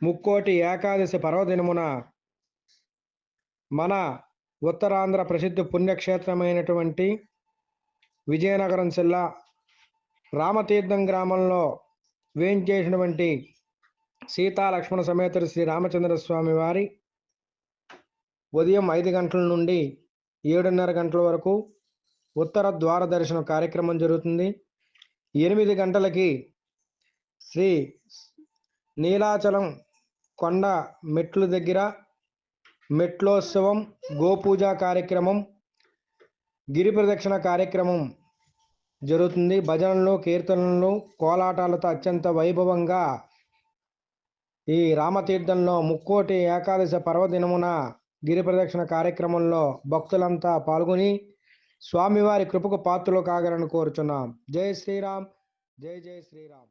ముక్కోటి ఏకాదశి పర్వదినమున మన ఉత్తరాంధ్ర ప్రసిద్ధ పుణ్యక్షేత్రమైనటువంటి విజయనగరం జిల్లా రామతీర్థం గ్రామంలో వేంచేసినటువంటి సీతా లక్ష్మణ సమేత శ్రీ రామచంద్ర స్వామి వారి ఉదయం 5 గంటల నుండి 7:30 గంటల వరకు ఉత్తర ద్వార దర్శన కార్యక్రమం జరుగుతుంది. 8 గంటలకి శ్రీ నీలాచలం కొండ మెట్లు దగ్గర మెట్లోత్సవం, గోపూజ కార్యక్రమం, గిరి ప్రదక్షిణ కార్యక్రమం జరుగుతుంది. భజనలు, కీర్తనలు, కోలాటాలతో అత్యంత వైభవంగా ఈ రామతీర్థంలో ముక్కోటి ఏకాదశి పర్వదినమున గిరి ప్రదక్షిణ కార్యక్రమంలో భక్తులంతా పాల్గొని స్వామివారి కృపకు పాత్రలు కాగలని కోరుచున్నాం. జై శ్రీరామ్, జై జై శ్రీరామ్.